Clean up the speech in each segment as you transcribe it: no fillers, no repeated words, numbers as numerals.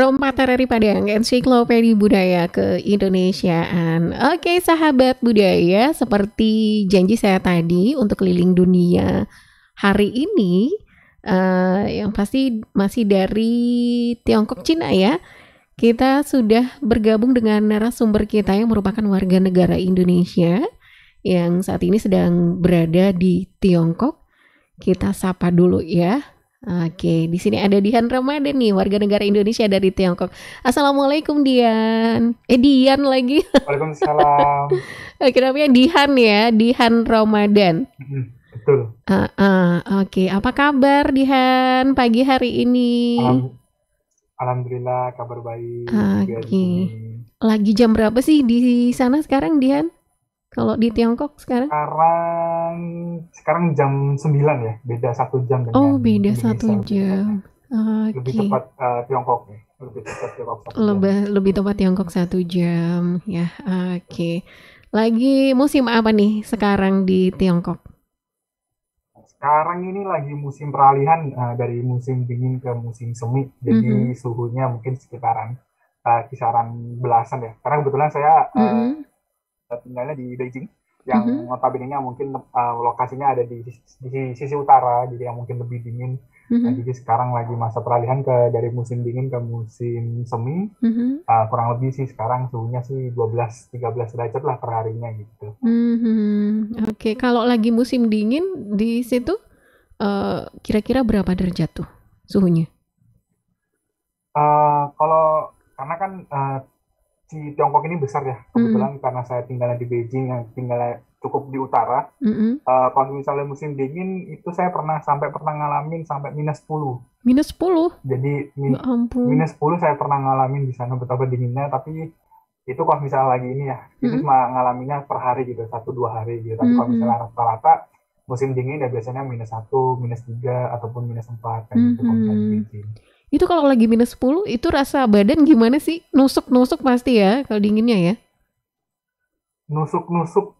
Materi Padang, Ensiklopedia Budaya Keindonesiaan. Oke, sahabat budaya, seperti janji saya tadi untuk keliling dunia hari ini, yang pasti masih dari Tiongkok Cina ya. Kita sudah bergabung dengan narasumber kita yang merupakan warga negara Indonesia yang saat ini sedang berada di Tiongkok. Kita sapa dulu ya. Oke, di sini ada Dian Ramadan nih, warga negara Indonesia dari Tiongkok. Assalamualaikum Dian. Dian lagi. Waalaikumsalam. Kenapa Dian ya? Dian Ramadan. Betul. Oke, apa kabar Dian pagi hari ini? Alhamdulillah kabar baik. Oke. Lagi jam berapa sih di sana sekarang Dian? Kalau di Tiongkok sekarang? Sekarang jam 9 ya, beda 1 jam dengan Oh, beda Indonesia. 1 jam. Lebih tepat Tiongkok ya. Lebih tepat Tiongkok 1 jam. Lebih tepat Tiongkok 1 jam ya. Oke. Lagi musim apa nih sekarang di Tiongkok? Sekarang ini lagi musim peralihan dari musim dingin ke musim semi. Jadi suhunya mungkin sekitaran kisaran belasan ya. Karena kebetulan saya tinggalnya di Beijing, yang notabene-nya mungkin lokasinya ada di sisi utara, jadi yang mungkin lebih dingin. Nah, jadi sekarang lagi masa peralihan dari musim dingin ke musim semi. Kurang lebih sih sekarang suhunya sih 12-13 derajat lah per harinya gitu. Oke, kalau lagi musim dingin di situ kira-kira berapa derajat tuh suhunya? Karena kan si Tiongkok ini besar ya, kebetulan karena saya tinggalnya di Beijing yang tinggalnya cukup di utara. Kalau misalnya musim dingin itu saya pernah ngalamin sampai -10. -10? Jadi Ya ampun. -10 saya pernah ngalamin di sana betapa dinginnya. Tapi itu kalau misalnya lagi ini ya, itu cuma ngalaminnya per hari gitu, 1-2 hari gitu. Tapi kalau misalnya rata-rata musim dingin ya biasanya -1, -3 ataupun -4 kayak gitu kalau misalnya di Beijing. Itu kalau lagi -10 itu rasa badan gimana sih? Nusuk-nusuk pasti ya kalau dinginnya ya? Nusuk-nusuk,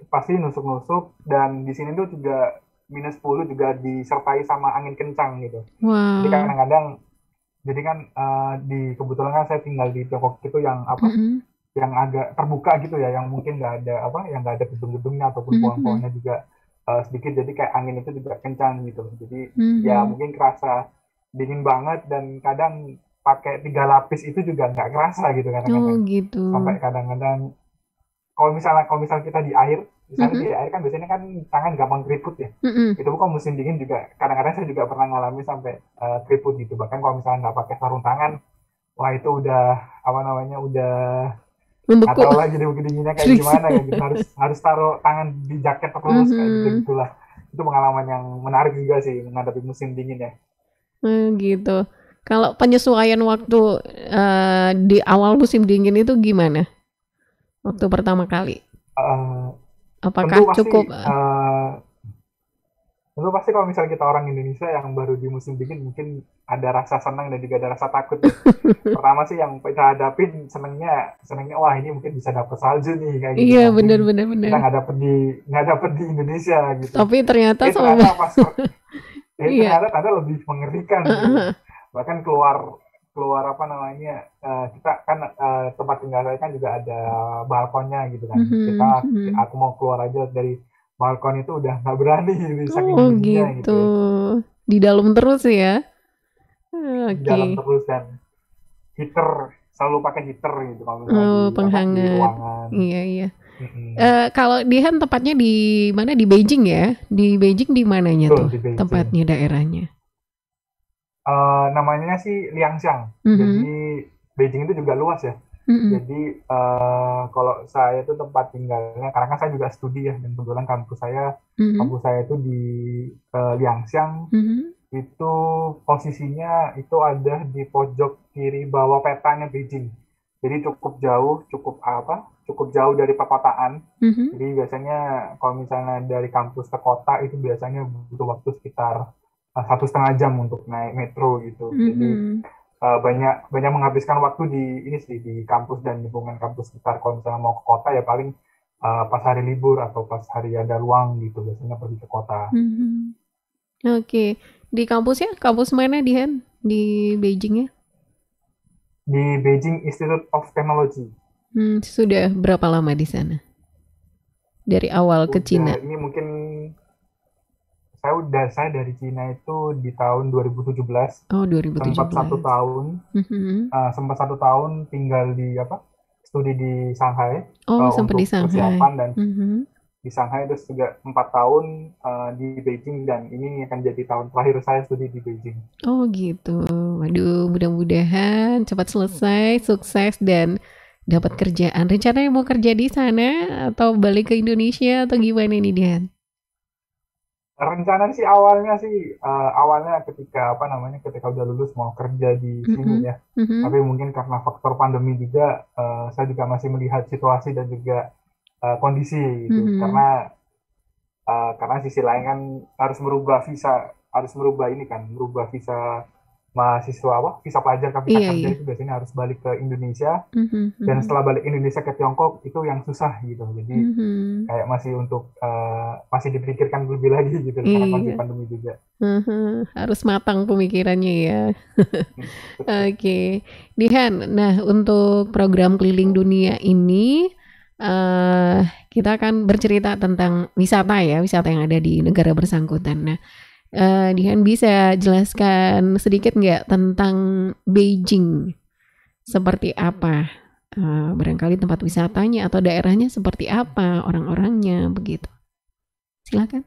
pasti nusuk-nusuk, dan di sini tuh juga -10 juga disertai sama angin kencang gitu. Wow. Jadi kadang-kadang, jadi kan kebetulan kan saya tinggal di Tiongkok itu yang yang agak terbuka gitu ya, yang mungkin nggak ada gedung-gedungnya ataupun pohon-pohonnya juga sedikit, jadi kayak angin itu juga kencang gitu. Jadi ya mungkin kerasa dingin banget, dan kadang pakai 3 lapis itu juga nggak kerasa gitu kadang-kadang. Oh gitu. Sampai kadang-kadang kalau misalnya kita di air, misalnya di air kan biasanya kan tangan gampang keriput ya. Itu bukan musim dingin juga. Kadang-kadang saya juga pernah ngalami sampai keriput gitu. Bahkan kalau misalnya nggak pakai sarung tangan, wah itu udah udah nggak tahu lagi jadi dinginnya kayak gimana ya. Gitu. Harus taruh tangan di jaket terus kayak gitulah. Itu pengalaman yang menarik juga sih menghadapi musim dingin ya. Gitu. Kalau penyesuaian waktu di awal musim dingin itu gimana? Waktu pertama kali? Apakah cukup? Tentu pasti kalau misalnya kita orang Indonesia yang baru di musim dingin mungkin ada rasa senang dan juga ada rasa takut. Pertama sih yang kita hadapin senangnya wah ini mungkin bisa dapet salju nih kayak gitu. Iya benar. Kita nggak dapet di Indonesia gitu. Tapi ternyata ternyata lebih mengerikan gitu. Bahkan keluar kita kan tempat tinggal saya kan juga ada balkonnya gitu kan. Aku mau keluar aja dari balkon itu udah nggak berani saking dinginnya gitu. Di dalam terus ya. Di dalam terus, dan selalu pakai heater gitu kalau misalnya penghangat di ruangan. Iya. Kalau Dian tempatnya di mana? Di Beijing ya? Di Beijing di mananya tuh tempatnya, daerahnya? Namanya sih Liangxiang. Jadi Beijing itu juga luas ya. Jadi kalau saya itu tempat tinggalnya, karena kan saya juga studi ya, dan kebetulan kampus saya itu di Liangxiang. Itu posisinya itu ada di pojok kiri bawah petanya Beijing. Jadi cukup jauh dari perkotaan. Jadi biasanya kalau misalnya dari kampus ke kota itu biasanya butuh waktu sekitar 1,5 jam untuk naik metro gitu. Jadi banyak menghabiskan waktu di kampus dan lingkungan kampus sekitar. Kalau misalnya mau ke kota ya paling pas hari libur atau pas hari ada luang gitu, biasanya pergi ke kota. Oke. Di kampusnya, kampus mana Dian? Di Beijing ya? di Beijing Institute of Technology. Sudah berapa lama di sana? Dari awal ke Cina? Ini mungkin saya dari Cina itu di tahun 2017. Oh, 2017. Sempat satu tahun tinggal di studi di Shanghai sempat di untuk Shanghai. persiapan dan di Shanghai, terus juga 4 tahun di Beijing, dan ini akan jadi tahun terakhir saya studi di Beijing. Oh gitu. Waduh, mudah-mudahan cepat selesai, sukses dan dapat kerjaan. Rencananya mau kerja di sana atau balik ke Indonesia atau gimana nih, Dian? Rencana sih awalnya ketika ketika udah lulus mau kerja di sini ya. Tapi mungkin karena faktor pandemi juga, saya juga masih melihat situasi dan juga kondisi gitu. Karena sisi lain kan harus merubah visa mahasiswa visa pelajar kan, visa kerja itu biasanya harus balik ke Indonesia, dan setelah balik Indonesia ke Tiongkok itu yang susah gitu. Jadi kayak masih dipikirkan lebih lagi gitu karena kondisi pandemi juga. Harus matang pemikirannya ya. Oke. Dihan, nah untuk program keliling dunia ini kita akan bercerita tentang wisata yang ada di negara bersangkutan. Nah, Dihan bisa jelaskan sedikit nggak tentang Beijing? Seperti apa? Barangkali tempat wisatanya atau daerahnya seperti apa, orang-orangnya begitu. Silakan.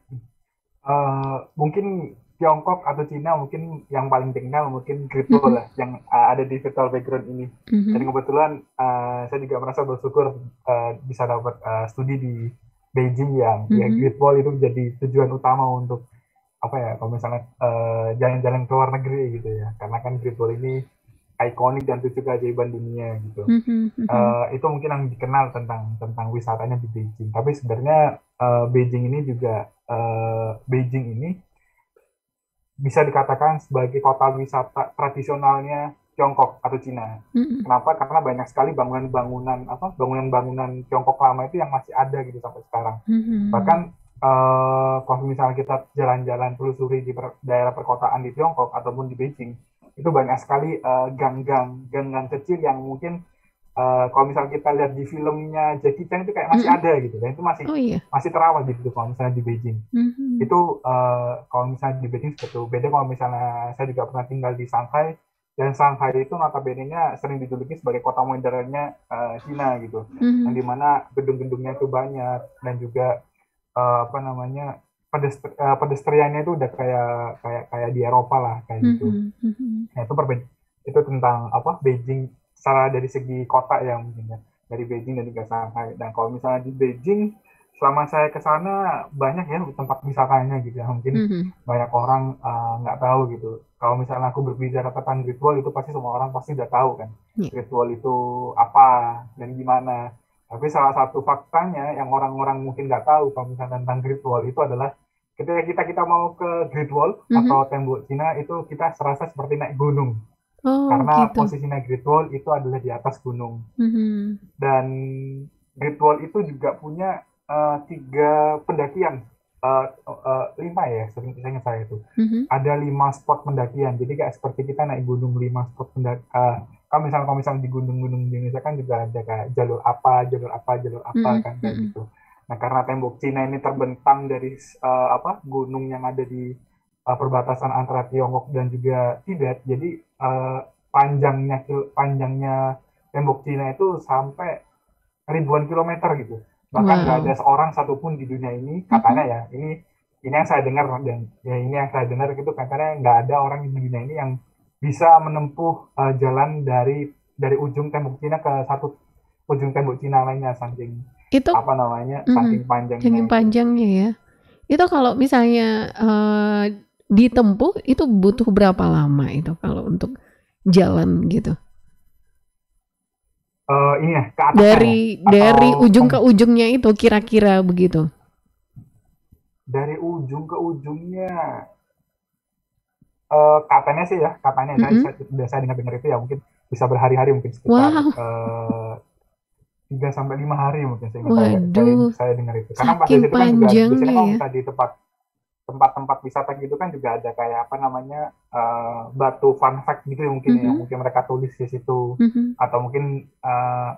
Mungkin Tiongkok atau Cina mungkin yang paling dikenal mungkin Great Wall lah yang ada di virtual background ini. Dan kebetulan saya juga merasa bersyukur bisa dapat studi di Beijing yang ya Great Wall itu jadi tujuan utama untuk kalau misalnya jalan-jalan ke luar negeri gitu ya, karena kan Great Wall ini ikonik dan itu juga keajaiban dunia gitu. Itu mungkin yang dikenal tentang wisatanya di Beijing. Tapi sebenarnya Beijing ini bisa dikatakan sebagai kota wisata tradisionalnya Tiongkok atau Cina. Kenapa? Karena banyak sekali bangunan-bangunan Tiongkok lama itu yang masih ada gitu sampai sekarang. Bahkan kalau misalnya kita jalan-jalan telusuri di daerah perkotaan di Tiongkok ataupun di Beijing, itu banyak sekali gang-gang kecil yang mungkin kalau misalnya kita lihat di filmnya Jackie Chan itu kayak masih ada gitu, dan itu masih terawat gitu kalau misalnya di Beijing. Itu kalau misalnya di Beijing seperti itu. Beda kalau misalnya saya juga pernah tinggal di Shanghai, dan Shanghai itu notabene-nya sering dijuluki sebagai kota modernnya Cina gitu, yang dimana gedung-gedungnya itu banyak, dan juga pedestriannya itu udah kayak di Eropa lah kayak gitu. Nah, itu tentang Beijing secara dari segi kota ya mungkin ya, dari Beijing dan juga Shanghai. Dan kalau misalnya di Beijing selama saya ke sana banyak ya tempat wisatanya gitu ya, mungkin banyak orang nggak tahu gitu. Kalau misalnya aku berbicara tentang Great Wall, itu pasti semua orang pasti udah tahu kan Great Wall itu apa dan gimana. Tapi salah satu faktanya yang orang-orang mungkin nggak tahu kalau misalnya tentang Great Wall itu adalah ketika kita mau ke Great Wall atau tembok Cina, itu kita serasa seperti naik gunung. Karena gitu. posisinya Great Wall itu adalah di atas gunung. Dan Great Wall itu juga punya 3 pendakian, 5 ya, seingat saya itu. Ada 5 spot pendakian. Jadi kayak seperti kita naik gunung 5 spot pendakian. Kalau misalnya di gunung-gunung di Indonesia kan juga ada kayak jalur apa kan kayak gitu. Nah, karena tembok Cina ini terbentang dari gunung yang ada di perbatasan antara Tiongkok dan juga Tibet, jadi panjangnya tembok Cina itu sampai ribuan kilometer gitu. Bahkan nggak ada seorang satupun di dunia ini, katanya ya, ini yang saya dengar, dan ya ini yang saya dengar gitu, katanya nggak ada orang di dunia ini yang bisa menempuh jalan dari ujung tembok Cina ke satu ujung tembok Cina lainnya, saking itu saking panjangnya. Saking panjangnya ya. Itu kalau misalnya ditempuh itu butuh berapa lama itu kalau untuk jalan gitu? Ini ya, ke atasnya dari ujung ke ujungnya itu kira-kira begitu. Dari ujung ke ujungnya, katanya sih ya, saya dengar itu ya mungkin bisa berhari-hari, mungkin sekitar 3-5 hari mungkin saya dengar itu. Karena pas di situ kan juga biasanya kalau bisa di tempat tempat-tempat wisata gitu kan juga ada kayak apa namanya batu fun fact gitu mungkin ya, mungkin mereka tulis di situ, atau mungkin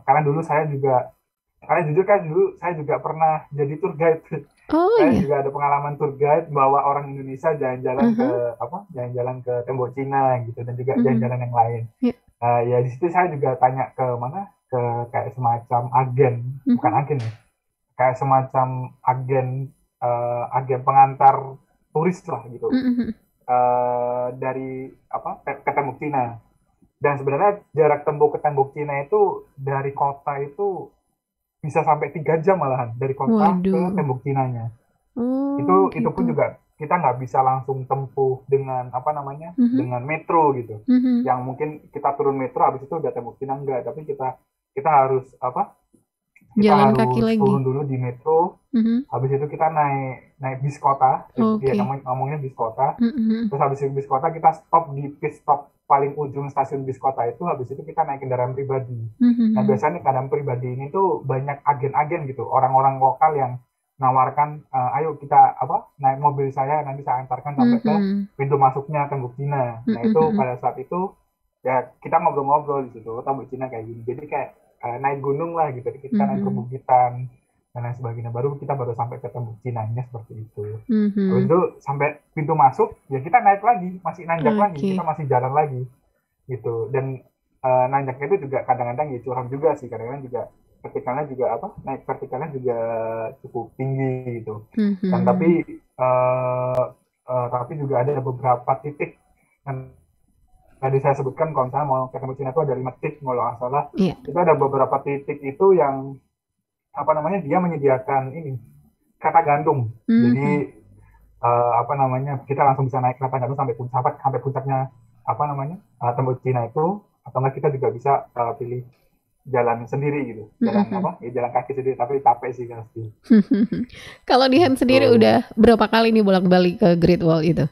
karena dulu saya juga, karena jujur kan dulu saya juga pernah jadi tour guide. Oh Saya iya. juga ada pengalaman tour guide bawa orang Indonesia jalan-jalan ke apa, jalan-jalan ke tembok Cina gitu, dan juga jalan-jalan yang lain. Ya. Ya di situ saya juga tanya ke mana, ke kayak semacam agen, bukan agen ya, kayak semacam agen pengantar turis lah gitu, dari apa ke tembok Cina. Dan sebenarnya jarak tembok ke tembok Cina itu dari kota itu bisa sampai 3 jam malahan, dari kota ke Waduh. tembok Cinanya. Oh Itu pun gitu. juga kita nggak bisa langsung tempuh dengan apa namanya, dengan metro gitu. Yang mungkin kita turun metro habis itu udah tembok Cina, enggak, tapi kita harus apa? Kita Jalan kaki harus lagi. turun dulu di metro, habis itu kita naik naik bis kota, ya Oke. ngomongnya bis kota. Terus habis itu bis kota kita stop di pit stop paling ujung stasiun bis kota itu, habis itu kita naik kendaraan pribadi. Nah biasanya kendaraan pribadi ini tuh banyak agen-agen gitu, orang-orang lokal yang nawarkan, ayo kita apa, naik mobil saya nanti saya antarkan sampai ke pintu masuknya tembok Cina. Nah itu pada saat itu ya kita ngobrol-ngobrol di situ, tembok Cina kayak gini, jadi kayak naik gunung lah gitu, kita naik perbukitan dan lain sebagainya, baru sampai ke tembok Cinanya seperti itu. Habis itu sampai pintu masuk ya kita naik lagi, masih nanjak lagi, kita masih jalan lagi gitu. Dan nanjaknya itu juga kadang-kadang ya curam juga sih, kadang-kadang juga vertikalnya juga apa, naik vertikalnya juga cukup tinggi gitu. Dan tapi juga ada beberapa titik yang tadi saya sebutkan, kalau misalnya mau ke tembok Cina itu ada 5 titik kalau nggak salah. Itu ada beberapa titik itu yang apa namanya, dia menyediakan ini kereta gantung. Jadi apa namanya, kita langsung bisa naik kereta gantung sampai puncaknya apa namanya, tembok Cina itu, atau enggak kita juga bisa pilih jalan sendiri gitu, jalan apa ya, jalan kaki sendiri, tapi capek sih pasti. Kalau Dian sendiri udah berapa kali nih bolak-balik ke Great Wall itu?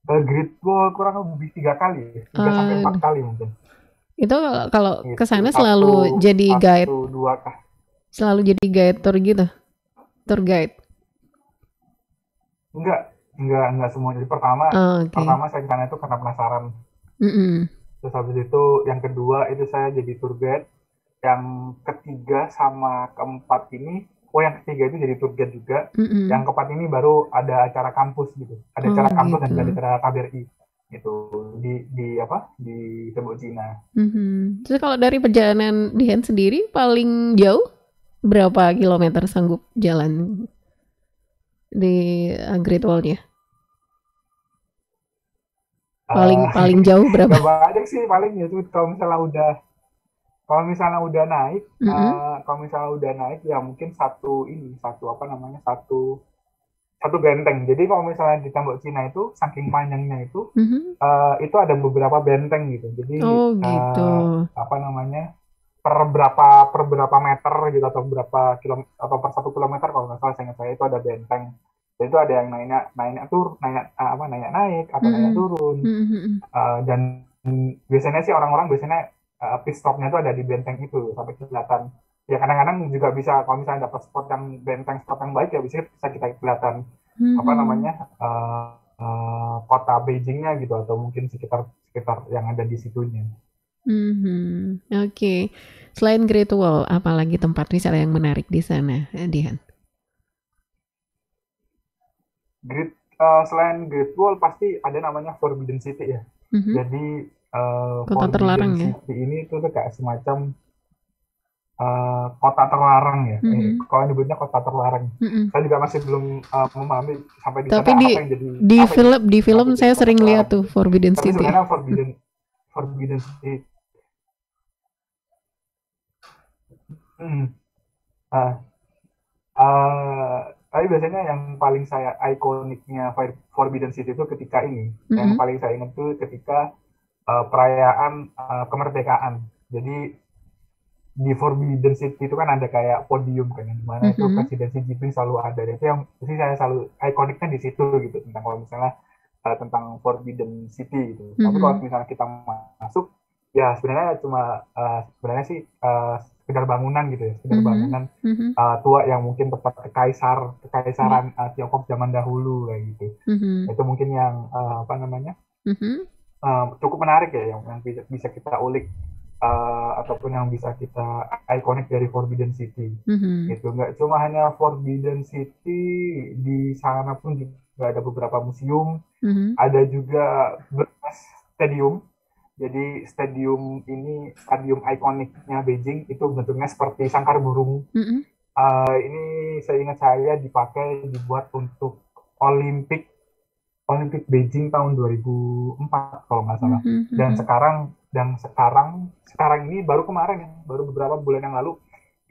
Great Wall kurang lebih 3 kali ya, 3 sampai 4 kali mungkin. Itu kalau Gitu. kesana selalu jadi guide, 2 kah? selalu jadi guide tour gitu, tour guide? Enggak semua. Jadi pertama saya ke sana itu karena penasaran. Terus habis itu yang kedua itu saya jadi tour guide. Yang ketiga sama keempat ini, yang ketiga itu jadi tour guide juga. Yang keempat ini baru ada acara kampus gitu, ada acara kampus dan ada acara KBRI gitu di tembok Cina. Terus kalau dari perjalanan Dian sendiri paling jauh berapa kilometer sanggup jalan di Great Wall-nya? Paling jauh berapa? Gak banyak sih, paling ya itu kalau misalnya udah naik, ya mungkin satu benteng. Jadi kalau misalnya di tembok Cina itu saking panjangnya itu ada beberapa benteng gitu. Jadi gitu. apa namanya, per berapa meter gitu, atau berapa kilometer, atau per 1 kilometer kalau nggak salah, saya ingat saya itu ada benteng. Jadi itu ada yang naik atau naik turun. Dan biasanya sih orang-orang pit stopnya itu ada di benteng itu sampai kelihatan. Ya kadang-kadang juga bisa, kalau misalnya dapat spot yang baik ya bisa kita kelihatan apa namanya, kota Beijingnya gitu, atau mungkin sekitar yang ada di situnya. Oke. Selain Great Wall, apalagi tempat wisata yang menarik di sana, Dian? Selain Great Wall pasti ada namanya Forbidden City ya. Jadi kota terlarang ya? City ini itu kayak semacam kota terlarang ya. Kalau nyebutnya kota terlarang. Saya juga masih belum memahami sampai di sana apa yang jadi. Di film saya sering lihat tuh Forbidden Tapi City. Sebenarnya Forbidden City. Tapi biasanya yang paling saya ikoniknya Forbidden City itu ketika ini, yang paling saya ingat itu ketika perayaan kemerdekaan. Jadi di Forbidden City itu kan ada kayak podium kan, yang dimana itu Presiden Xi Jinping selalu ada. Dan itu yang saya selalu ikoniknya di situ gitu, tentang kalau misalnya tentang Forbidden City gitu. Tapi kalau misalnya kita masuk, ya sebenarnya sekedar bangunan gitu ya, sekedar bangunan tua yang mungkin tempat kekaisaran Tiongkok zaman dahulu kayak gitu. Itu mungkin yang apa namanya cukup menarik ya, yang bisa kita ulik ataupun yang bisa kita ikonik dari Forbidden City. Itu nggak cuma hanya Forbidden City, di sana pun juga ada beberapa museum, ada juga bekas stadium. Jadi stadium ini stadium ikoniknya Beijing, itu bentuknya seperti sangkar burung. Ini seingat saya dibuat untuk Olimpik Beijing tahun 2004 kalau nggak salah. Dan sekarang ini baru kemarin ya, baru beberapa bulan yang lalu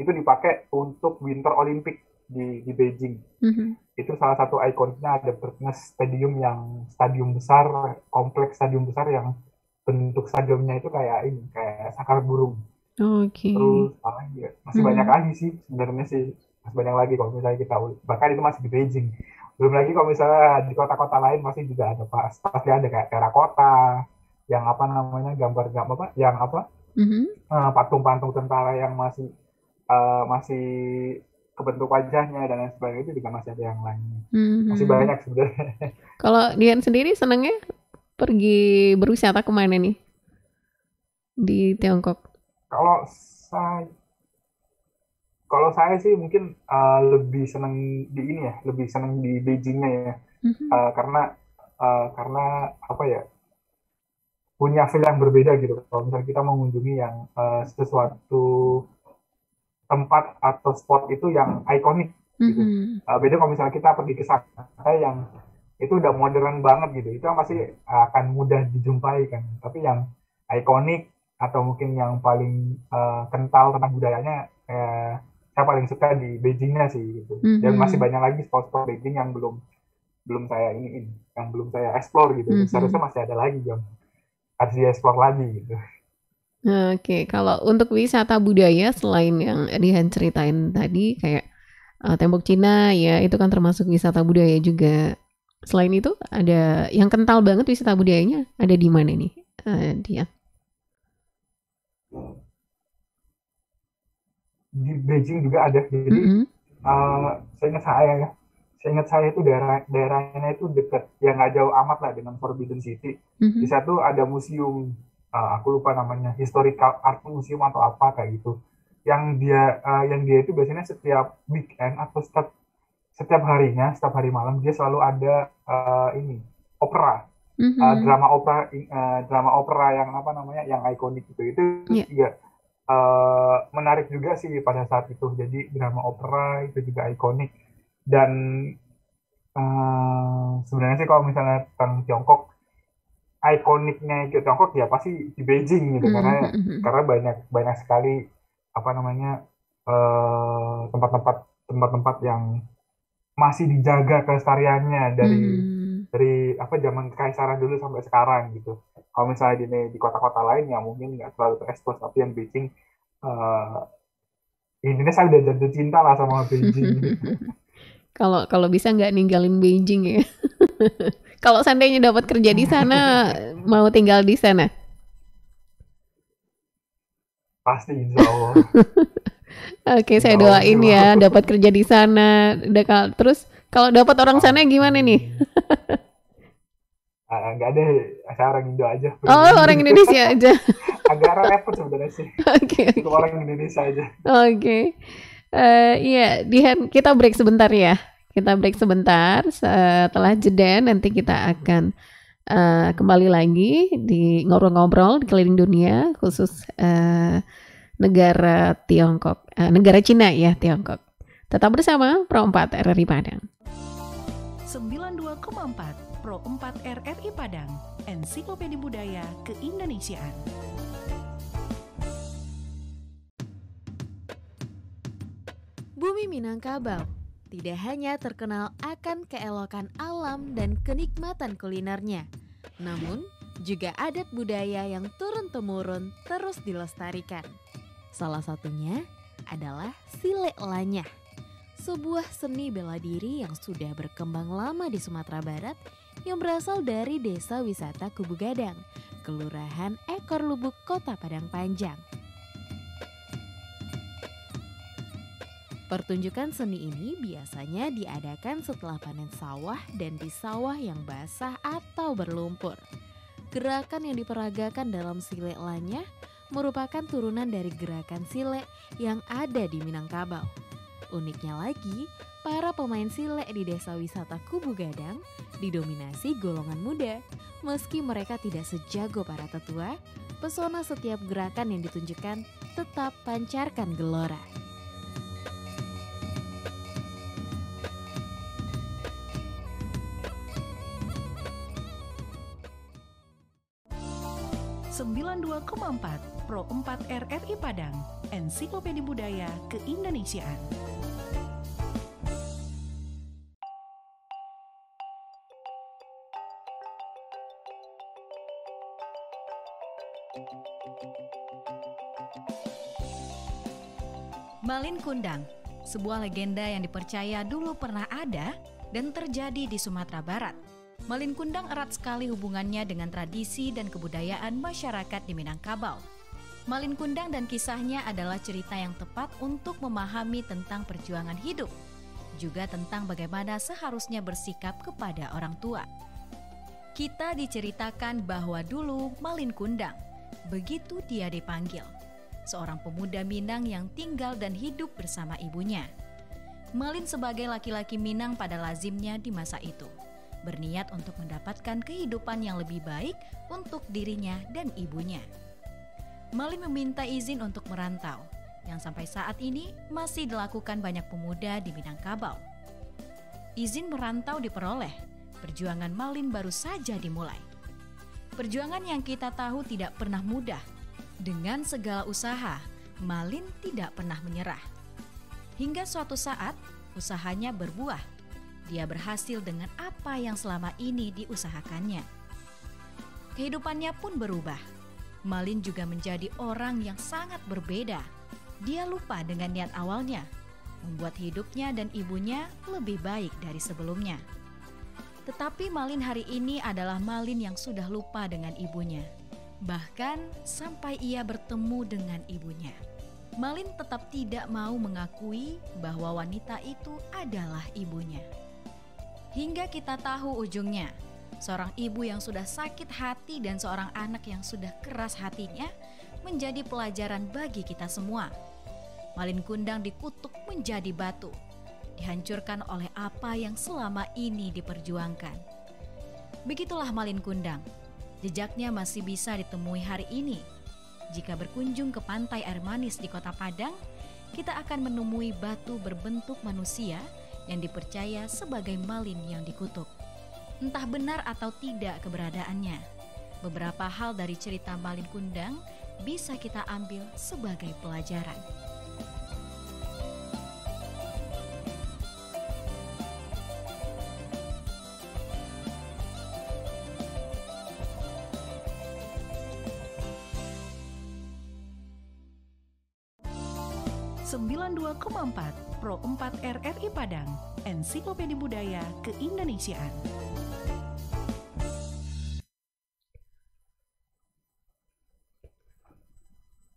itu dipakai untuk Winter Olympic di Beijing. Itu salah satu ikoniknya, ada stadium besar, kompleks stadium besar yang bentuk stadionnya itu kayak sangkar burung. Terus masih banyak lagi sih sebenarnya sih, masih banyak lagi kalau misalnya kita ulik. Bahkan itu masih di Beijing. Belum lagi kalau misalnya di kota-kota lain masih juga ada pasti ada kayak terakota, yang apa namanya patung-patung tentara yang masih kebentuk wajahnya dan lain sebagainya, itu juga masih ada yang lainnya. Masih banyak sebenarnya. Kalau Dian sendiri senangnya pergi berwisata kemana nih di Tiongkok? Kalau saya sih mungkin lebih senang di Beijingnya ya, karena apa ya, punya feel yang berbeda gitu. Kalau misalnya kita mengunjungi yang sesuatu tempat atau spot itu yang ikonik gitu. Beda kalau misalnya kita pergi ke sana yang itu udah modern banget gitu, itu pasti akan mudah dijumpai kan. Tapi yang ikonik atau mungkin yang paling kental tentang budayanya, saya paling suka di Beijingnya sih gitu. Dan masih banyak lagi spot-spot Beijing yang belum saya explore gitu. Seharusnya masih ada lagi yang harus di-explore lagi gitu. Oke, kalau untuk wisata budaya selain yang Rihan ceritain tadi kayak Tembok Cina ya, itu kan termasuk wisata budaya juga. Selain itu ada yang kental banget wisata budayanya, ada di mana nih dia? Di Beijing juga ada. Jadi seingat saya itu daerahnya itu dekat, ya nggak jauh amat lah dengan Forbidden City. Di situ ada museum, aku lupa namanya, historical art museum atau apa kayak gitu. Yang dia itu biasanya setiap weekend atau setiap hari malam dia selalu ada opera, drama opera yang apa namanya, yang ikonik gitu. Itu juga menarik juga sih pada saat itu. Jadi drama opera itu juga ikonik. Dan sebenarnya sih kalau misalnya tentang Tiongkok, ikoniknya itu Tiongkok ya pasti di Beijing gitu, karena banyak sekali apa namanya tempat-tempat yang masih dijaga kelestariannya dari apa zaman kekaisaran dulu sampai sekarang gitu. Kalau misalnya di kota-kota lain ya mungkin nggak terlalu terekspos, tapi yang Beijing, Indonesia udah jatuh cinta lah sama Beijing. Kalau bisa nggak ninggalin Beijing ya. Kalau seandainya dapat kerja di sana, mau tinggal di sana? Pasti, insya Allah. Oke, saya doain ya dapat kerja di sana. Terus kalau dapat orang sana gimana nih? Nggak ada, saya orang Indo aja. Oh, orang Indonesia aja. Agak repot sebenarnya sih. Oke. Untuk orang Indonesia aja. Oke. Iya, Dian, kita break sebentar ya. Kita break sebentar. Setelah jeda nanti kita akan kembali lagi di ngobrol-ngobrol di keliling dunia, khusus negara Tiongkok, negara Cina ya, Tiongkok. Tetap bersama Pro 4 RRI Padang. 92,4 Pro 4 RRI Padang, Ensiklopedia Budaya Keindonesiaan. Bumi Minangkabau tidak hanya terkenal akan keelokan alam dan kenikmatan kulinernya, namun juga adat budaya yang turun-temurun terus dilestarikan. Salah satunya adalah Silek Lanyah, sebuah seni bela diri yang sudah berkembang lama di Sumatera Barat yang berasal dari Desa Wisata Kubu Gadang, Kelurahan Ekor Lubuk, Kota Padang Panjang. Pertunjukan seni ini biasanya diadakan setelah panen sawah dan di sawah yang basah atau berlumpur. Gerakan yang diperagakan dalam Silek Lanyah merupakan turunan dari gerakan silek yang ada di Minangkabau. Uniknya lagi, para pemain silek di desa wisata Kubu Gadang didominasi golongan muda. Meski mereka tidak sejago para tetua, pesona setiap gerakan yang ditunjukkan tetap pancarkan gelora. Sembilan 92,4 Pro 4 RRI Padang, Ensiklopedia Budaya Keindonesiaan. Malin Kundang, sebuah legenda yang dipercaya dulu pernah ada dan terjadi di Sumatera Barat. Malin Kundang erat sekali hubungannya dengan tradisi dan kebudayaan masyarakat di Minangkabau. Malin Kundang dan kisahnya adalah cerita yang tepat untuk memahami tentang perjuangan hidup, juga tentang bagaimana seharusnya bersikap kepada orang tua. Kita diceritakan bahwa dulu Malin Kundang, begitu dia dipanggil, seorang pemuda Minang yang tinggal dan hidup bersama ibunya. Malin sebagai laki-laki Minang pada lazimnya di masa itu, berniat untuk mendapatkan kehidupan yang lebih baik untuk dirinya dan ibunya. Malin meminta izin untuk merantau, yang sampai saat ini masih dilakukan banyak pemuda di Minangkabau. Izin merantau diperoleh, perjuangan Malin baru saja dimulai. Perjuangan yang kita tahu tidak pernah mudah. Dengan segala usaha, Malin tidak pernah menyerah. Hingga suatu saat, usahanya berbuah. Dia berhasil dengan apa yang selama ini diusahakannya. Kehidupannya pun berubah. Malin juga menjadi orang yang sangat berbeda. Dia lupa dengan niat awalnya, membuat hidupnya dan ibunya lebih baik dari sebelumnya. Tetapi Malin hari ini adalah Malin yang sudah lupa dengan ibunya. Bahkan sampai ia bertemu dengan ibunya, Malin tetap tidak mau mengakui bahwa wanita itu adalah ibunya. Hingga kita tahu ujungnya, seorang ibu yang sudah sakit hati dan seorang anak yang sudah keras hatinya menjadi pelajaran bagi kita semua. Malin Kundang dikutuk menjadi batu, dihancurkan oleh apa yang selama ini diperjuangkan. Begitulah Malin Kundang, jejaknya masih bisa ditemui hari ini. Jika berkunjung ke pantai air manis di Kota Padang, kita akan menemui batu berbentuk manusia yang dipercaya sebagai Malin yang dikutuk. Entah benar atau tidak keberadaannya, beberapa hal dari cerita Malin Kundang bisa kita ambil sebagai pelajaran. Sembilan 92,4 Pro 4 RRI Padang, Ensiklopedia Budaya Keindonesiaan.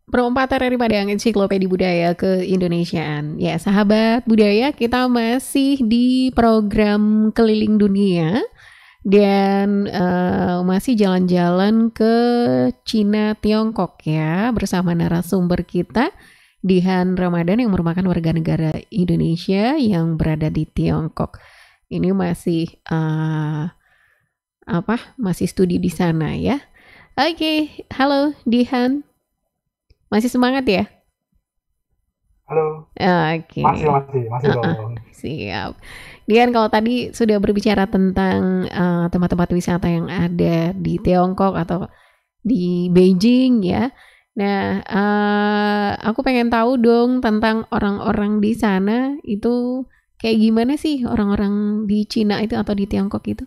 Pro 4 RRI Padang, Ensiklopedia Budaya Keindonesiaan. Ya, sahabat budaya, kita masih di program Keliling Dunia dan masih jalan-jalan ke Cina, Tiongkok ya, bersama narasumber kita Dihan Ramadan yang merupakan warga negara Indonesia yang berada di Tiongkok. Ini masih masih studi di sana ya. Oke, halo Dihan. Masih semangat ya? Halo. Oke. Masih dong. Siap. Dihan, kalau tadi sudah berbicara tentang tempat-tempat wisata yang ada di Tiongkok atau di Beijing ya. Nah, aku pengen tahu dong tentang orang-orang di sana itu kayak gimana sih orang-orang di Cina itu atau di Tiongkok itu?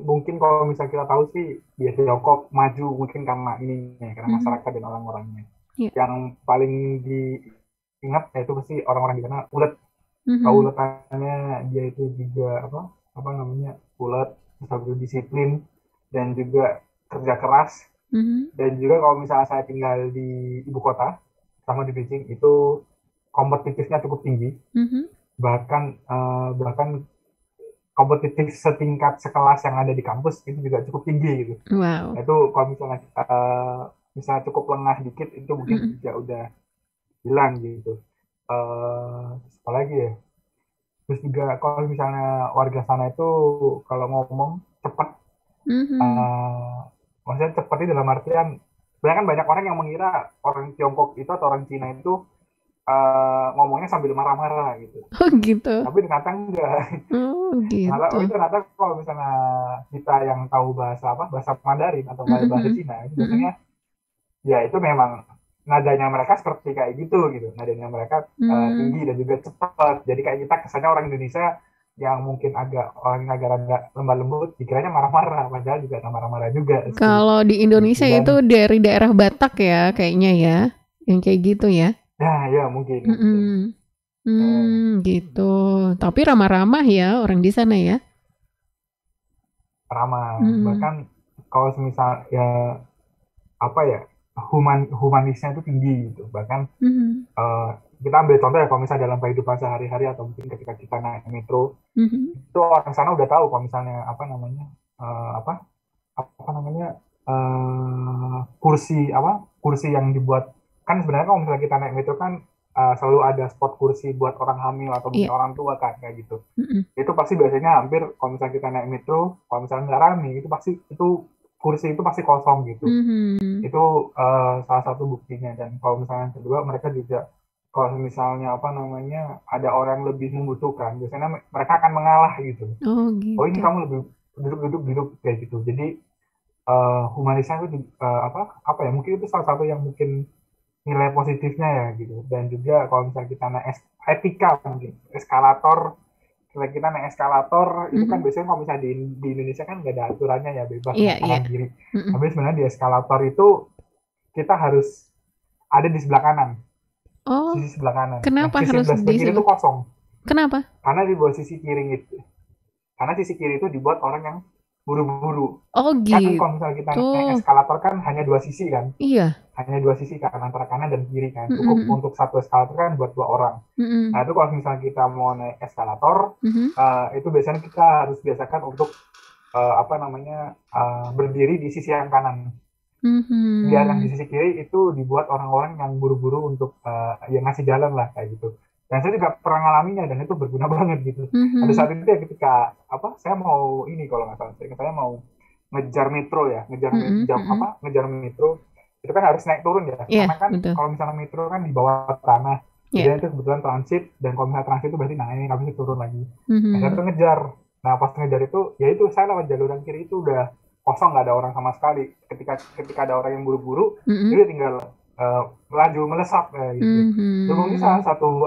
Mungkin kalau misalnya kita tahu sih, ya Tiongkok maju mungkin karena ini, karena masyarakat dan orang-orangnya. Yeah. Yang paling diingat yaitu pasti orang-orang di sana ulet. Uletannya dia itu juga ulet, bisa disiplin. Dan juga kerja keras, dan juga kalau misalnya saya tinggal di ibu kota, sama di Beijing itu kompetitifnya cukup tinggi. Bahkan kompetitif setingkat sekelas yang ada di kampus itu juga cukup tinggi gitu. Wow. Nah, itu kalau misalnya misalnya cukup lengah dikit itu mungkin juga udah hilang gitu. Apalagi ya. Terus juga kalau misalnya warga sana itu kalau ngomong cepat, maksudnya cepat itu dalam artian sebenarnya kan banyak orang yang mengira orang Tiongkok itu atau orang Cina itu ngomongnya sambil marah-marah gitu. Oh gitu. Tapi ternyata enggak. Oh gitu. Ternyata kalau misalnya kita yang tahu bahasa Mandarin atau bahasa Cina itu biasanya ya itu memang nadanya mereka seperti kayak gitu. Nadanya mereka tinggi dan juga cepat. Jadi kayak kita kesannya orang Indonesia yang mungkin agak lemah lembut, dikiranya marah-marah, padahal juga marah-marah juga. Kalau di Indonesia itu dari daerah Batak ya, kayaknya ya, yang kayak gitu ya. Ya mungkin. Gitu. Tapi ramah-ramah ya orang di sana ya. Ramah. Bahkan kalau semisal ya humanisnya itu tinggi gitu. Bahkan kita ambil contoh ya, kalau misalnya dalam kehidupan sehari-hari atau mungkin ketika kita naik metro, itu orang sana udah tahu kalau misalnya kursi yang dibuat, kan sebenarnya kalau misalnya kita naik metro kan selalu ada spot kursi buat orang hamil atau mungkin orang tua kan kayak gitu. Itu pasti biasanya hampir kalau misalnya kita naik metro, kalau misalnya nggak rame itu pasti kursi itu pasti kosong gitu. Itu salah satu buktinya. Dan kalau misalnya kedua, mereka juga kalau misalnya ada orang lebih membutuhkan, biasanya mereka akan mengalah gitu. Gitu. Ini kamu lebih duduk kayak gitu. Jadi humanisnya itu mungkin itu salah satu yang mungkin nilai positifnya ya gitu. Dan juga kalau misalnya kita naik etika, mungkin eskalator, kita naik eskalator itu kan biasanya kalau misalnya di Indonesia kan nggak ada aturannya ya, bebas kanan kiri. Tapi sebenarnya di eskalator itu kita harus ada di sebelah kanan. Sisi sebelah kanan. Kenapa harus di kiri itu kosong? Kenapa? Karena di bawah sisi kiri itu. Karena sisi kiri itu dibuat orang yang buru-buru. Oh gitu. Kan kalau misalnya kita naik eskalator kan hanya 2 sisi kan? Iya. Hanya 2 sisi kan, antara kanan dan kiri kan. Cukup untuk satu eskalator kan buat 2 orang. Nah itu kalau misalnya kita mau naik eskalator, itu biasanya kita harus biasakan untuk berdiri di sisi yang kanan. Biar yang di sisi kiri itu dibuat orang-orang yang buru-buru untuk yang ngasih jalan lah kayak gitu. Dan saya juga pernah ngalaminya dan itu berguna banget gitu. Ada saat itu ya ketika saya mau kalau nggak salah saya mau ngejar metro ya, ngejar metro itu kan harus naik turun ya. Karena kan kalau misalnya metro kan di bawah tanah, jadi itu kebetulan transit, dan kalau misalnya transit itu berarti naik, nggak bisa turun lagi. Nah saya tuh ngejar. Nah pas ngejar itu, ya itu saya lewat jalur yang kiri itu udah kosong, nggak ada orang sama sekali. Ketika ada orang yang buru-buru, dia tinggal laju melesat gitu. Itu mungkin salah satu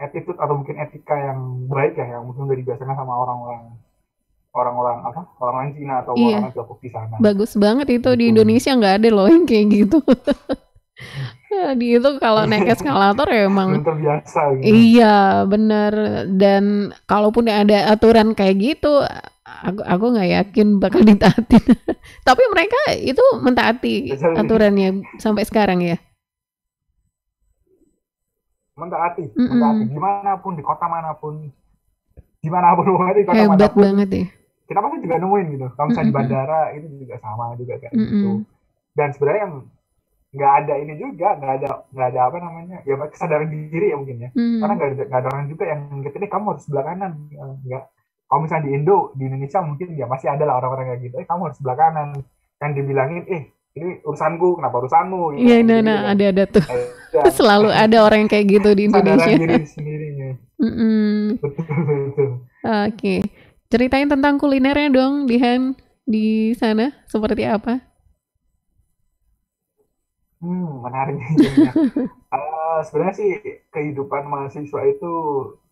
attitude atau mungkin etika yang baik ya, yang mungkin udah dibiasakan sama orang-orang Cina atau orang Tiongkok di sana. Bagus banget itu di Indonesia nggak ada loh yang kayak gitu. Di itu kalau naik eskalator ya emang terbiasa gitu. Iya benar. Dan kalaupun ada aturan kayak gitu, aku nggak yakin bakal ditaatin. Tapi mereka itu mentaati aturannya sampai sekarang ya. Mentaati dimanapun, di kota manapun, dimanapun di kota hebat manapun. Banget ya. Kita pasti juga nemuin gitu. Kalau misalnya di bandara itu juga sama juga kayak gitu. Dan sebenarnya yang nggak ada ini juga, nggak ada ya kesadaran diri ya mungkin ya. Karena nggak ada orang juga yang ini kamu harus sebelah kanan. Nggak. Kalau misalnya di Indonesia mungkin ya masih ada lah orang-orang kayak gitu. Kamu harus sebelah kanan. Yang dibilangin ini urusanku, kenapa urusanmu? Iya, ada tuh. Selalu ada orang yang kayak gitu di Indonesia. Kesadaran diri sendirinya. Betul. Oke. Ceritain tentang kulinernya dong, Dihan, di sana seperti apa? Menarik. Sebenarnya sih kehidupan mahasiswa itu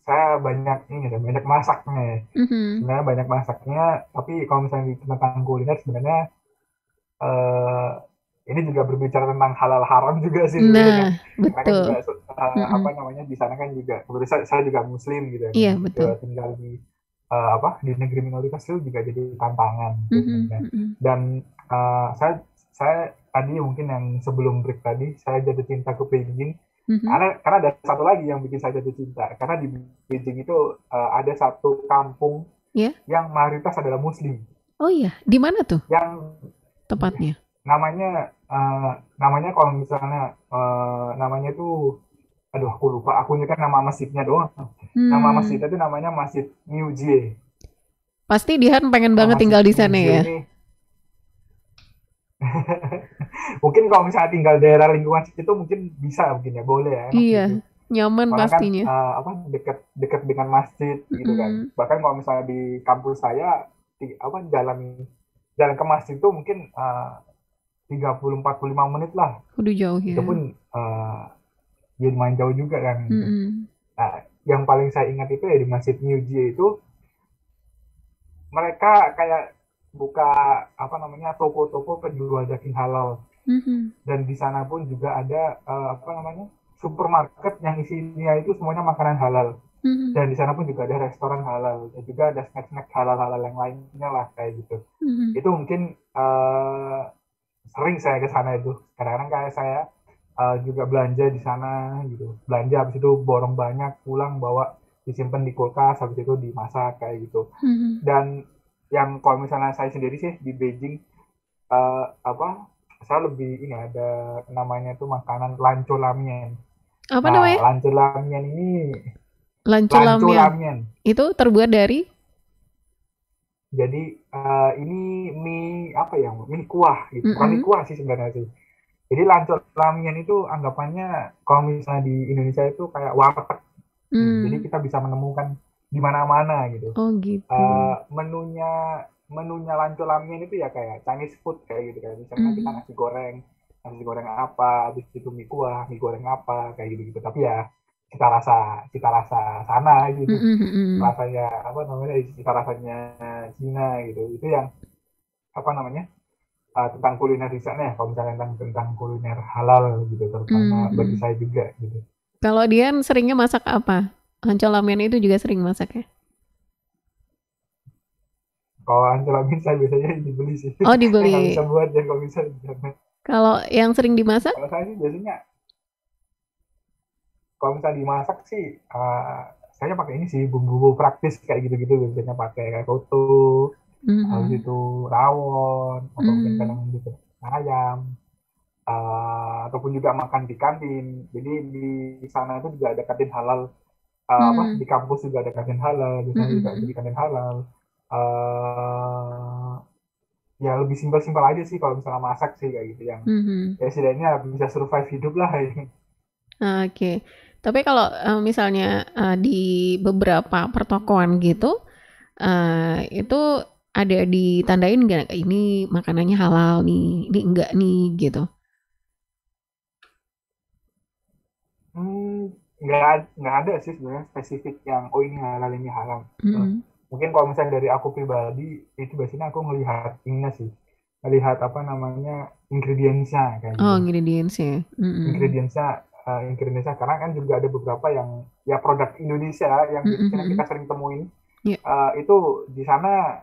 saya banyak masaknya. Sebenarnya banyak masaknya, tapi kalau misalnya tentang kuliner sebenarnya ini juga berbicara tentang halal haram juga sih. Nah, betul. Karena juga di sana kan juga, kebetulan saya juga Muslim gitu ya. Iya, betul. Tinggal di negeri minoritas itu juga jadi tantangan. Dan saya tadi mungkin yang sebelum break tadi saya jatuh cinta ke Beijing. Karena ada satu lagi yang bikin saya jatuh cinta. Karena di Beijing itu ada satu kampung yang mayoritas adalah Muslim. Oh iya, di mana tuh? Yang tepatnya? Namanya kalau misalnya namanya tuh, aduh aku lupa. Aku ingat nama masjidnya doang. Nama masjidnya itu namanya Masjid New Jie. Pasti Dihan pengen banget tinggal di sana ya. Mungkin kalau misalnya tinggal daerah lingkungan situ mungkin bisa mungkin ya, boleh ya. Iya, gitu. Nyaman soalnya pastinya. Kan dekat dengan masjid gitu kan. Bahkan kalau misalnya di kampus saya jalan ke masjid itu mungkin 30-45 menit lah. Udah jauh ya. Itu pun ya lumayan jauh juga kan. Nah, yang paling saya ingat itu ya di Masjid New Jie itu mereka kayak buka toko-toko penjual daging halal. Dan di sana pun juga ada supermarket yang isinya itu semuanya makanan halal. Dan di sana pun juga ada restoran halal dan juga ada snack-snack halal-halal yang lainnya lah kayak gitu. Itu mungkin sering saya ke sana itu. Kadang-kadang kayak saya juga belanja di sana gitu. Belanja habis itu borong banyak pulang bawa disimpan di kulkas, habis itu dimasak kayak gitu. Dan yang kalau misalnya saya sendiri sih di Beijing saya lebih ini ada namanya tuh makanan lanco lamien. Apa namanya? Lanco lamien ini lanco lamien. Itu terbuat dari? Jadi ini mie mie kuah gitu. Bukan mie kuah sih sebenarnya sih. Jadi lanco lamien itu anggapannya kalau misalnya di Indonesia itu kayak warteg. Jadi kita bisa menemukan di mana-mana gitu. Oh gitu. Menunya lanco lamien itu ya kayak Chinese food kayak gitu kan. Misalnya kita nasi goreng apa, habis itu mie kuah, mie goreng apa kayak gitu-gitu. Tapi ya cita rasa sana gitu. Rasanya cita rasanya Cina gitu. Itu yang tentang kuliner di sana ya. Kalau misalnya tentang kuliner halal gitu terutama bagi saya juga gitu. Kalau Dian seringnya masak apa? Lanco lamien itu juga sering masak ya? Kalau lanco lamien saya biasanya dibeli sih. Oh dibeli. Nggak bisa buat dan kalau bisa. Kalau yang sering dimasak? Kalau saya sih biasanya, kalau misalnya dimasak sih, saya pakai ini sih bumbu praktis kayak gitu-gitu. Biasanya pakai kayak soto, habis itu rawon, atau mungkin kadang gitu ayam. Ataupun juga makan di kantin. Jadi di sana itu juga ada kantin halal. Di kampus juga ada kantin halal, biasanya juga di kantin halal. Ya lebih simpel-simpel aja sih kalau misalnya masak sih kayak gitu yang ya setidaknya bisa survive hidup lah. Oke. Tapi kalau misalnya di beberapa pertokoan gitu, itu ada ditandain nggak ini makanannya halal nih, ini enggak nih gitu? Nggak ada sih sebenarnya spesifik yang ini halal ini haram. Mungkin kalau misalnya dari aku pribadi itu biasanya aku melihat ini sih, melihat ingredientsnya kayak gitu. Ingredientsnya. Ingredientsnya karena kan juga ada beberapa yang ya produk Indonesia yang biasanya kita sering temuin. Itu di sana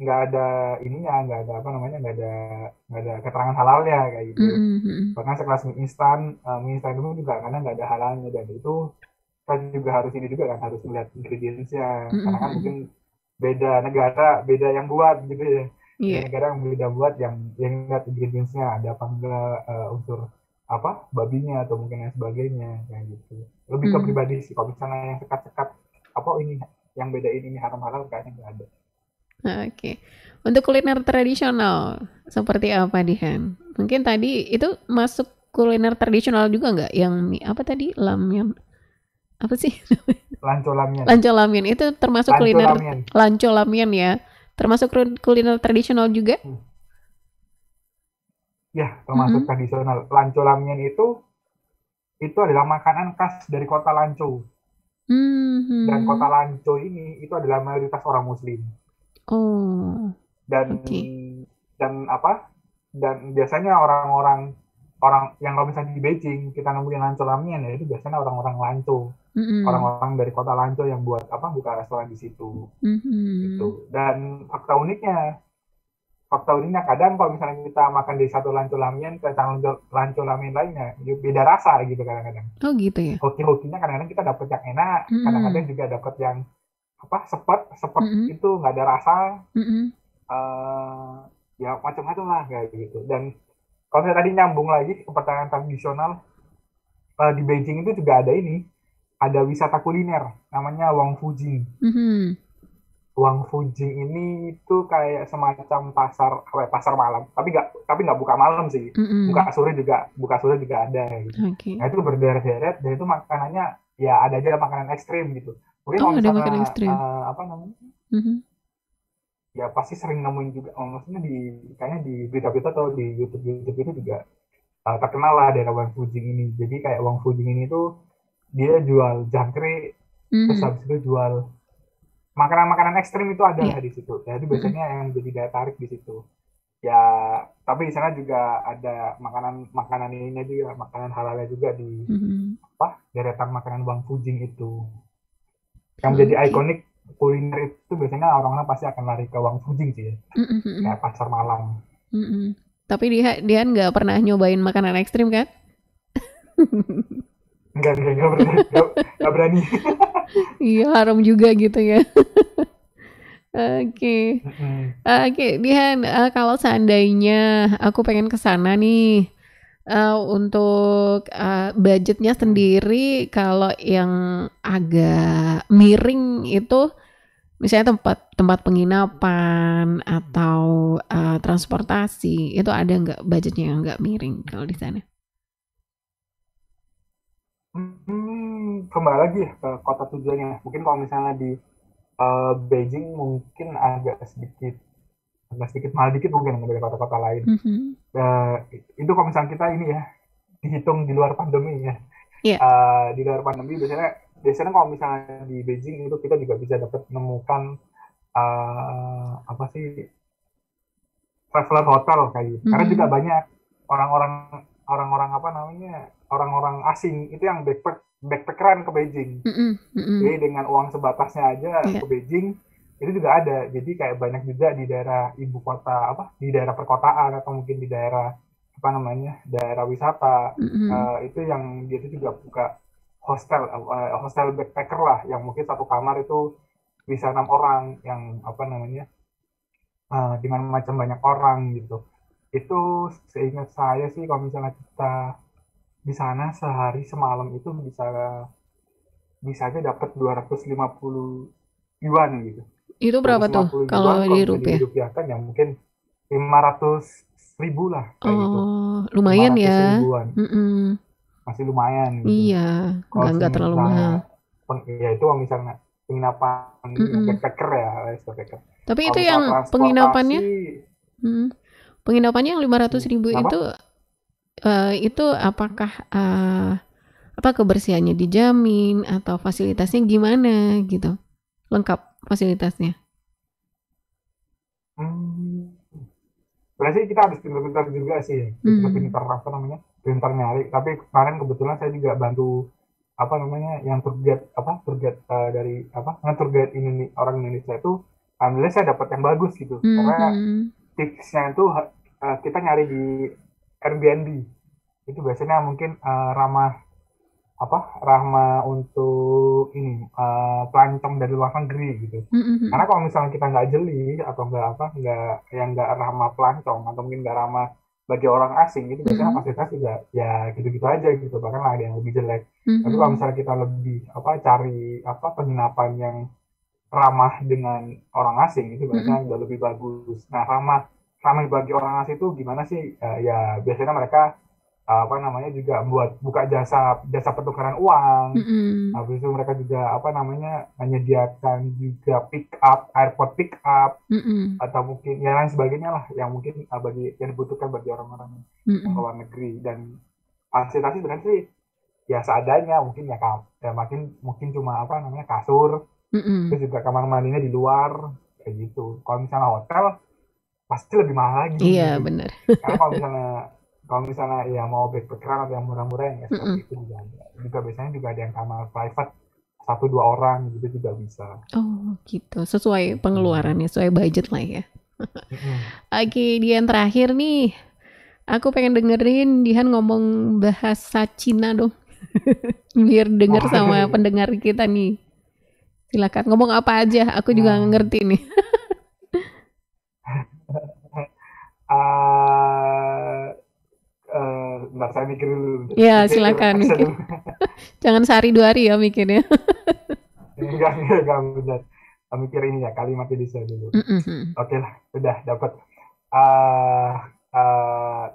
nggak ada ininya, nggak ada keterangan halalnya kayak gitu. Bahkan sekelas mie instan itu juga karena nggak ada halalnya, dan itu kan juga harus harus melihat ingredientsnya karena kan mungkin beda negara beda yang buat gitu ya. Negara yang beda buat yang lihat ingredientsnya ada apa enggak, unsur babinya atau mungkin yang sebagainya kayak gitu. Lebih ke pribadi sih. Kalau misalnya yang sekat-sekat ini yang bedain ini haram halal kayaknya nggak ada. Oke. Untuk kuliner tradisional seperti apa Dihan? Mungkin tadi itu masuk kuliner tradisional juga nggak? Yang apa tadi? Lamien. Apa sih? Lanco lamien. Lanco lamien itu termasuk kuliner lanco lamien ya. Termasuk kuliner tradisional juga? Ya, termasuk tradisional. Lanco lamien itu adalah makanan khas dari kota Lanzhou. Dan kota Lanzhou ini itu adalah mayoritas orang Muslim. Dan biasanya orang yang kalau misalnya di Beijing kita nemuin lanco lamien ya itu biasanya orang-orang Lanzhou. Orang-orang dari kota Lanzhou yang buka restoran di situ. Gitu. Dan fakta uniknya fakta uniknya kadang kalau misalnya kita makan di satu Lanco Lamian ke Lanco Lamian lainnya beda rasa gitu kadang-kadang. Oh gitu ya. Hoki-hokinya kadang-kadang kita dapat yang enak, kadang-kadang juga dapat yang sepet itu nggak ada rasa. Ya macam-macam lah kayak gitu. Dan kalau saya tadi nyambung lagi ke pertanyaan tradisional, di Beijing itu juga ada wisata kuliner namanya Wang Fujing. Wang Fujing ini itu kayak semacam pasar malam, tapi nggak buka malam sih, buka sore juga ada gitu. Okay. Nah itu berderet-deret dan itu makanannya ya ada aja makanan ekstrim gitu. Mungkin kalau ada misalnya makanan ekstrim. apa namanya? Ya pasti sering nemuin juga, maksudnya kayaknya di berita-berita atau di YouTube itu juga terkenal lah daerah Wang Fujing ini. Jadi kayak Wang Fujing ini tuh dia jual jangkrik, terus habis itu jual makanan-makanan ekstrim itu ada di situ. Jadi biasanya yang jadi daya tarik di situ. Ya, tapi di sana juga ada makanan ininya juga, makanan halalnya juga di deretan makanan Wang Fujing itu. Yang jadi ikonik kuliner itu biasanya orang-orang pasti akan lari ke Wang Fujing sih ya. Kayak pasar malam. Tapi dia nggak pernah nyobain makanan ekstrim kan? Enggak berani. Iya, haram juga gitu ya. Oke, Dian, kalau seandainya aku pengen ke sana nih, untuk budgetnya sendiri, kalau yang agak miring itu, misalnya tempat penginapan atau transportasi, itu ada nggak budgetnya yang nggak miring kalau di sana? Kembali lagi ke kota tujuannya. Mungkin kalau misalnya di Beijing mungkin agak sedikit mahal dikit mungkin dari kota-kota lain. Itu kalau misalnya kita ini ya dihitung di luar pandemi ya. Di luar pandemi biasanya kalau misalnya di Beijing itu kita juga bisa dapat menemukan traveler hotel kayak gitu. Karena juga banyak orang-orang asing itu yang backpackeran ke Beijing. Jadi dengan uang sebatasnya aja ke Beijing itu juga ada. Jadi kayak banyak juga di daerah ibu kota di daerah perkotaan atau mungkin di daerah daerah wisata itu yang dia itu juga buka hostel backpacker lah, yang mungkin satu kamar itu bisa 6 orang yang dengan macam banyak orang gitu. Itu seingat saya sih kalau misalnya kita di sana sehari semalam itu bisa aja dapat 250 yuan gitu. Itu berapa tuh kalau di rupiah? Dirupiahkan ya mungkin 500.000 lah kayak gitu. Lumayan ya. Masih lumayan gitu. Iya, nggak terlalu mahal. Ya itu kalau misalnya penginapan backpacker ya, backpacker. Tapi itu yang penginapannya yang 500.000 itu apakah kebersihannya dijamin atau fasilitasnya gimana gitu? Lengkap fasilitasnya? Berarti kita harus pintar-pintar juga sih, pintar nyari. Tapi kemarin kebetulan saya juga bantu yang tour guide dari tour guide orang Indonesia itu, alhamdulillah saya dapat yang bagus gitu. Karena tipsnya itu kita nyari di Airbnb itu biasanya mungkin ramah untuk pelancong dari luar negeri gitu. Karena kalau misalnya kita nggak jeli atau nggak ramah pelancong atau mungkin nggak ramah bagi orang asing, itu biasanya fasilitas juga ya gitu-gitu aja gitu, bahkan ada yang lebih jelek. Tapi kalau misalnya kita lebih cari penginapan yang ramah dengan orang asing, itu biasanya udah lebih bagus. Nah, ramah bagi orang asing itu gimana sih? Ya biasanya mereka juga buka jasa pertukaran uang. Habis itu mereka juga menyediakan juga airport pick up atau mungkin ya lain sebagainya lah, yang mungkin yang dibutuhkan bagi orang-orang yang ke luar negeri. Dan fasilitasnya sebenarnya sih ya seadanya, mungkin mungkin cuma kasur, terus juga kamar mandinya di luar kayak gitu. Kalau misalnya hotel pasti lebih mahal lagi. Iya, benar. Karena kalau misalnya ya mau backpackeran atau yang murah-murah yang seperti itu juga biasanya juga ada yang kamar private 1-2 orang gitu juga bisa. Oh gitu, sesuai pengeluarannya, sesuai budget lah ya. Oke, Dian terakhir nih. Aku pengen dengerin Dian ngomong bahasa Cina dong. Biar denger sama pendengar kita nih. Silakan ngomong apa aja, aku juga ngerti nih. Bentar, saya mikir dulu. Ya, silakan mikir. Jangan sehari 2 hari ya mikirnya. Enggak benar. Mikir ini ya, kalimatnya bisa dulu. Oke lah, udah dapat.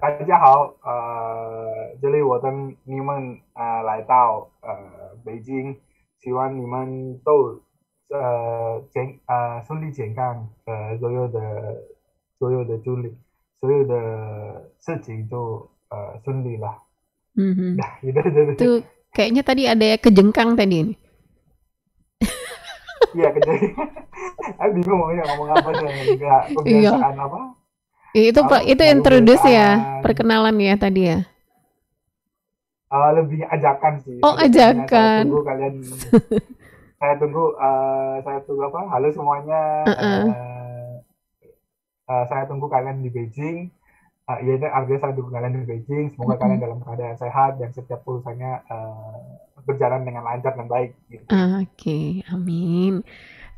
大家好，这里我跟你们来到北京，希望你们都顺利健康，所有的助理，所有的事情就顺利lah. Nah, gitu. Tuh kayaknya tadi ada kejengkang tadi ini. Iya, kejengkang. Aku bingung ngomong apa sih, enggak kebiasaan apa? Itu introduce ya, perkenalan ya tadi ya. Lebih ajakan sih. Oh, ajakan. Saya tunggu apa? Halo semuanya. Saya tunggu kalian di Beijing. Ya, artinya saya tunggu kalian di Beijing. Semoga kalian dalam keadaan sehat dan setiap urusannya berjalan dengan lancar dan baik. Gitu. Oke, amin.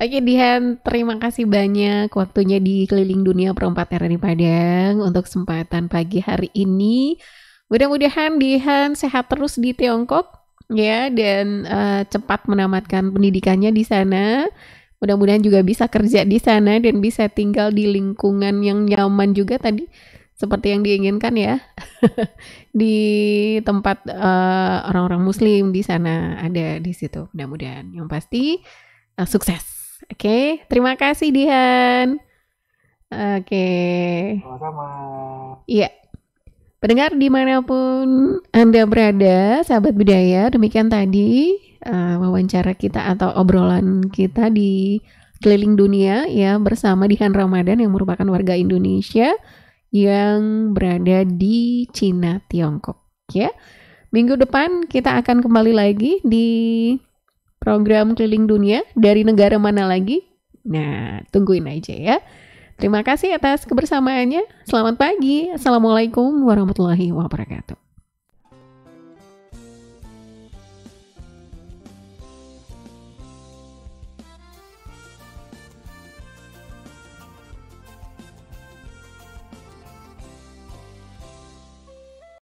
Oke, Dian, terima kasih banyak waktunya di Keliling Dunia Perempat RRI Padang untuk kesempatan pagi hari ini. Mudah-mudahan Dian sehat terus di Tiongkok ya, dan cepat menamatkan pendidikannya di sana. Mudah-mudahan juga bisa kerja di sana dan bisa tinggal di lingkungan yang nyaman juga tadi seperti yang diinginkan ya. Di tempat orang-orang muslim di sana ada di situ. Mudah-mudahan yang pasti sukses. Oke, terima kasih Dian. Oke. Sama-sama. Iya. Pendengar dimanapun Anda berada, sahabat budaya, demikian tadi wawancara kita atau obrolan kita di Keliling Dunia ya bersama Dian Ramadan yang merupakan warga Indonesia yang berada di Cina, Tiongkok. Ya, minggu depan kita akan kembali lagi di program Keliling Dunia dari negara mana lagi? Nah, tungguin aja ya. Terima kasih atas kebersamaannya. Selamat pagi. Assalamualaikum warahmatullahi wabarakatuh.